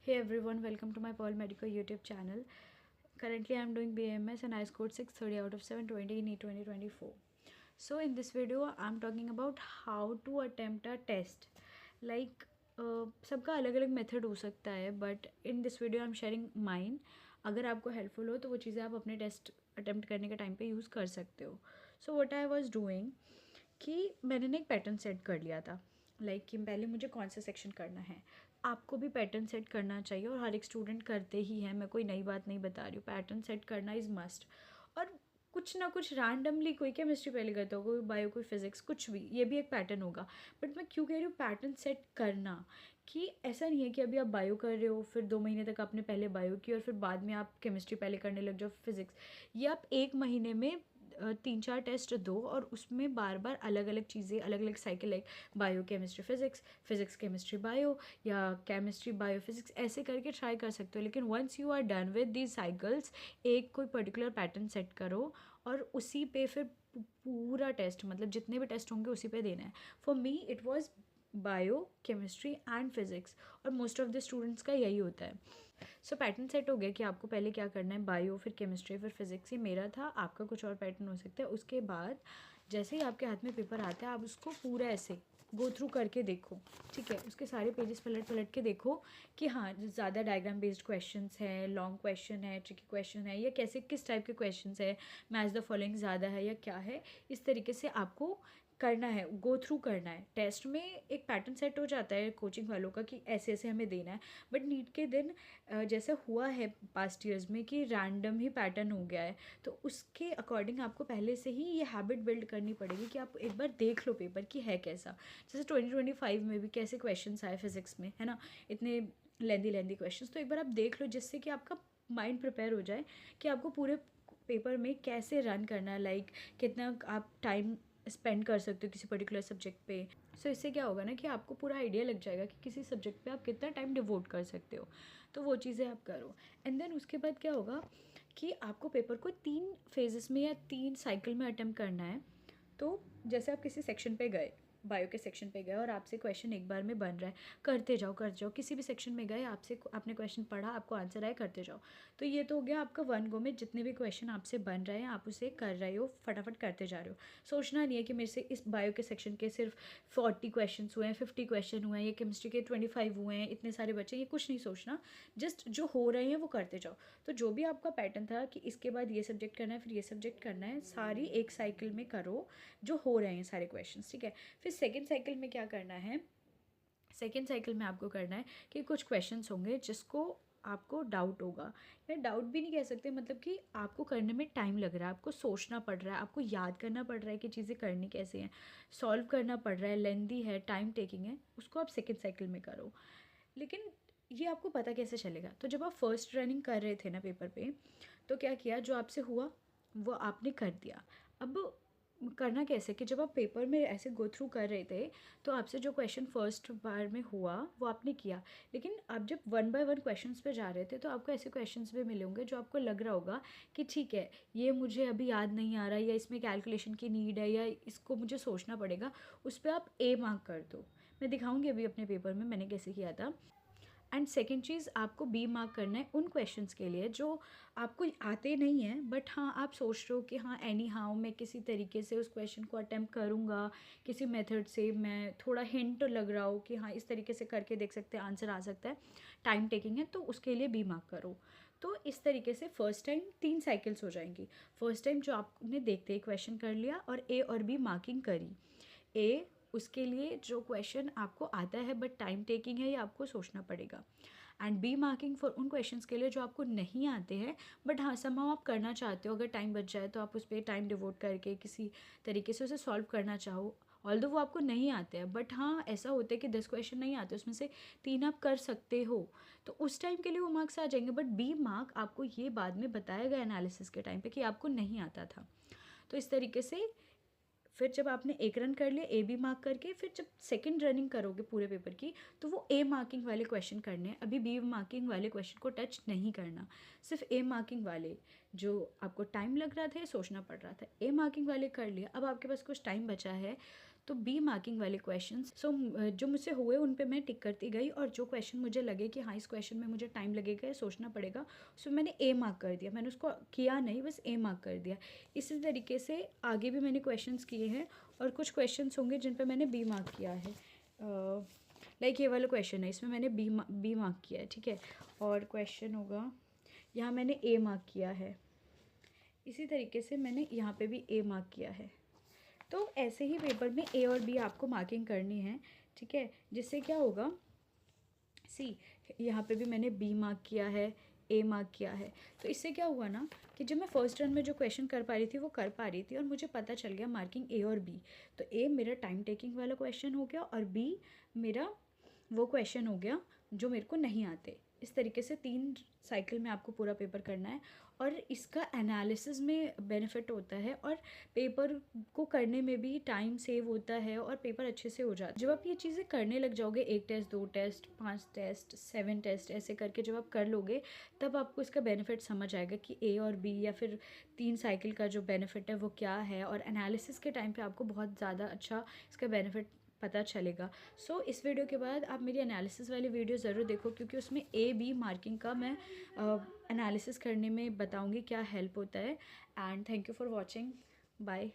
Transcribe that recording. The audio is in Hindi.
Hey everyone, welcome to my Pearl Medical YouTube channel. Currently, I am doing BAMS and I scored 630 out of 720 in E 2024. So, in this video, I am talking about how to attempt a test. Like, सबका अलग अलग मेथड हो सकता है but in this video I am sharing mine. अगर आपको हेल्पफुल हो तो वो चीज़ें आप अपने टेस्ट अटेम्प्ट करने के टाइम पे यूज़ कर सकते हो. So what I was doing कि मैंने ना एक पैटर्न सेट कर लिया था. कि पहले मुझे कौन सा सेक्शन करना है. आपको भी पैटर्न सेट करना चाहिए और हर एक स्टूडेंट करते ही है. मैं कोई नई बात नहीं बता रही हूँ. पैटर्न सेट करना इज़ मस्ट. और कुछ ना कुछ रैंडमली कोई केमिस्ट्री पहले करता होगा, कोई बायो, कोई फिजिक्स, कुछ भी, ये भी एक पैटर्न होगा. बट मैं क्यों कह रही हूँ पैटर्न सेट करना, कि ऐसा नहीं है कि अभी आप बायो कर रहे हो, फिर 2 महीने तक आपने पहले बायो की और फिर बाद में आप केमिस्ट्री पहले करने लग जाओ, फिजिक्स. ये आप 1 महीने में 3-4 टेस्ट दो और उसमें बार बार अलग अलग चीज़ें, अलग अलग cycle, like bio chemistry physics, physics chemistry bio, या केमिस्ट्री बायो फिजिक्स, ऐसे करके ट्राई कर सकते हो. लेकिन once you are done with these cycles, एक कोई पर्टिकुलर पैटर्न सेट करो और उसी पे फिर पूरा टेस्ट, मतलब जितने भी टेस्ट होंगे उसी पे देना है. For me it was bio, chemistry and physics, और मोस्ट ऑफ द स्टूडेंट्स का यही होता है. सो पैटर्न सेट हो गया कि आपको पहले क्या करना है, बायो, फिर केमिस्ट्री, फिर फिजिक्स. ये मेरा था, आपका कुछ और पैटर्न हो सकता है. उसके बाद जैसे ही आपके हाथ में पेपर आता है, आप उसको पूरा ऐसे गो थ्रू करके देखो. ठीक है, उसके सारे पेजेस पलट पलट के देखो कि हाँ, ज़्यादा डायग्राम बेस्ड क्वेश्चंस है, लॉन्ग क्वेश्चन है, ट्रिकी क्वेश्चन है, या कैसे किस टाइप के क्वेश्चंस है, मैच द फॉलोइंग ज़्यादा है या क्या है. इस तरीके से आपको करना है, गो थ्रू करना है. टेस्ट में एक पैटर्न सेट हो जाता है कोचिंग वालों का कि ऐसे ऐसे हमें देना है. बट नीट के दिन जैसे हुआ है पास्ट ईयर्स में कि रैंडम ही पैटर्न हो गया है, तो उसके अकॉर्डिंग आपको पहले से ही ये हैबिट बिल्ड करनी पड़ेगी कि आप एक बार देख लो पेपर कि है कैसा. जैसे 2025 में भी कैसे क्वेश्चंस आए फिजिक्स में, है ना, इतने लेंदी क्वेश्चंस. तो एक बार आप देख लो जिससे कि आपका माइंड प्रिपेयर हो जाए कि आपको पूरे पेपर में कैसे रन करना है, कितना आप टाइम स्पेंड कर सकते हो किसी पर्टिकुलर सब्जेक्ट पे. सो इससे क्या होगा ना कि आपको पूरा आइडिया लग जाएगा कि किसी सब्जेक्ट पे आप कितना टाइम डिवोट कर सकते हो. तो वो चीज़ें आप करो. एंड देन उसके बाद क्या होगा कि आपको पेपर को 3 फेजेस में या 3 साइकिल में अटेम्प्ट करना है. तो जैसे आप किसी सेक्शन पे गए, बायो के सेक्शन पे गए और आपसे क्वेश्चन एक बार में बन रहा है, करते जाओ. किसी भी सेक्शन में गए, आपने क्वेश्चन पढ़ा, आपको आंसर आए, करते जाओ. तो ये तो हो गया आपका वन गो में जितने भी क्वेश्चन आपसे बन रहे हैं आप उसे कर रहे हो, फटाफट करते जा रहे हो. सोचना नहीं है कि मेरे से इस बायो के सेक्शन के सिर्फ 40 क्वेश्चन हुए हैं, 50 क्वेश्चन हुए हैं, या केमिस्ट्री के 25 हुए हैं, इतने सारे बच्चे, ये कुछ नहीं सोचना. जस्ट जो हो रहे हैं वो करते जाओ. तो जो भी आपका पैटर्न था कि इसके बाद ये सब्जेक्ट करना है, फिर ये सब्जेक्ट करना है, सारी एक साइकिल में करो जो हो रहे हैं सारे क्वेश्चन. ठीक है, फिर सेकेंड साइकिल में क्या करना है, सेकेंड साइकिल में आपको करना है कि कुछ क्वेश्चंस होंगे जिसको आपको डाउट होगा, या डाउट भी नहीं कह सकते, मतलब कि आपको करने में टाइम लग रहा है, आपको सोचना पड़ रहा है, आपको याद करना पड़ रहा है कि चीज़ें करनी कैसे हैं, सॉल्व करना पड़ रहा है, लेंदी है, टाइम टेकिंग है, उसको आप सेकेंड साइकिल में करो. लेकिन ये आपको पता कैसे चलेगा. तो जब आप फर्स्ट रनिंग कर रहे थे ना पेपर पे, तो क्या किया, जो आपसे हुआ वो आपने कर दिया. अब करना कैसे कि जब आप पेपर में ऐसे गो थ्रू कर रहे थे तो आपसे जो क्वेश्चन फर्स्ट बार में हुआ वो आपने किया. लेकिन आप जब वन बाय वन क्वेश्चंस पे जा रहे थे तो आपको ऐसे क्वेश्चंस भी मिले होंगे जो आपको लग रहा होगा कि ठीक है, ये मुझे अभी याद नहीं आ रहा, या इसमें कैलकुलेशन की नीड है, या इसको मुझे सोचना पड़ेगा. उस पर आप ए मार्क कर दो. मैं दिखाऊंगी अभी अपने पेपर में मैंने कैसे किया था. एंड सेकेंड चीज़, आपको बी मार्क करना है उन क्वेश्चंस के लिए जो आपको आते नहीं हैं, बट हाँ आप सोच रहे हो कि हाँ एनी हाउ मैं किसी तरीके से उस क्वेश्चन को अटैम्प्ट करूँगा, किसी मेथड से, मैं थोड़ा हिंट लग रहा हो कि हाँ इस तरीके से करके देख सकते हैं, आंसर आ सकता है, टाइम टेकिंग है, तो उसके लिए बी मार्क करो. तो इस तरीके से फर्स्ट टाइम 3 साइकिल्स हो जाएंगी. फर्स्ट टाइम जो आपने देखते ही क्वेश्चन कर लिया और ए और बी मार्किंग करी. ए, उसके लिए जो क्वेश्चन आपको आता है बट टाइम टेकिंग है, या आपको सोचना पड़ेगा. एंड बी मार्किंग फॉर उन क्वेश्चंस के लिए जो आपको नहीं आते हैं बट हाँ समहाउ आप करना चाहते हो, अगर टाइम बच जाए तो आप उस पर टाइम डिवोट करके किसी तरीके से उसे सॉल्व करना चाहो. ऑल्दो वो आपको नहीं आते हैं बट हाँ ऐसा होता है कि 10 क्वेश्चन नहीं आते, उसमें से 3 आप कर सकते हो, तो उस टाइम के लिए वो मार्क्स आ जाएंगे. बट बी मार्क आपको ये बाद में बताया गया एनालिसिस के टाइम पे कि आपको नहीं आता था. तो इस तरीके से फिर जब आपने एक रन कर लिया ए बी मार्क करके, फिर जब सेकंड रनिंग करोगे पूरे पेपर की तो वो ए मार्किंग वाले क्वेश्चन करने हैं. अभी बी मार्किंग वाले क्वेश्चन को टच नहीं करना, सिर्फ ए मार्किंग वाले जो आपको टाइम लग रहा था, सोचना पड़ रहा था, ए मार्किंग वाले कर लिया. अब आपके पास कुछ टाइम बचा है तो बी मार्किंग वाले क्वेश्चंस जो मुझसे हुए उन पे मैं टिक करती गई, और जो क्वेश्चन मुझे लगे कि हाँ इस क्वेश्चन में मुझे टाइम लगेगा या सोचना पड़ेगा, उसमें मैंने ए मार्क कर दिया। मैंने उसको किया नहीं, बस ए मार्क कर दिया। इसी तरीके से आगे भी मैंने क्वेश्चंस किए हैं, और कुछ क्वेश्चंस होंगे जिन पे मैंने बी मार्क किया है। लाइक ये वाला क्वेश्चन है, इसमें मैंने बी मार्क किया है, ठीक है। और क्वेश्चन होगा, यहाँ मैंने ए मार्क किया है। इसी तरीके से मैंने यहाँ पे भी ए मार्क किया है। तो ऐसे ही पेपर में ए और बी आपको मार्किंग करनी है, ठीक है। जिससे क्या होगा, सी यहाँ पे भी मैंने बी मार्क किया है, ए मार्क किया है। तो इससे क्या हुआ ना कि जब मैं फर्स्ट रन में जो क्वेश्चन कर पा रही थी वो कर पा रही थी, और मुझे पता चल गया मार्किंग ए और बी। तो ए मेरा टाइम टेकिंग वाला क्वेश्चन हो गया, और बी मेरा वो क्वेश्चन हो गया जो मेरे को नहीं आते। इस तरीके से 3 साइकिल में आपको पूरा पेपर करना है, और इसका एनालिसिस में बेनिफिट होता है, और पेपर को करने में भी टाइम सेव होता है, और पेपर अच्छे से हो जाता है। जब आप ये चीज़ें करने लग जाओगे, 1 टेस्ट, 2 टेस्ट, 5 टेस्ट, 7 टेस्ट ऐसे करके जब आप कर लोगे, तब आपको इसका बेनिफिट समझ आएगा कि ए और बी या फिर 3 साइकिल का जो बेनिफिट है वो क्या है। और एनालिसिस के टाइम पे आपको बहुत ज़्यादा अच्छा इसका बेनिफिट पता चलेगा। सो इस वीडियो के बाद आप मेरी एनालिसिस वाली वीडियो ज़रूर देखो, क्योंकि उसमें ए बी मार्किंग का मैं एनालिसिस करने में बताऊंगी क्या हेल्प होता है। And thank you for watching, bye.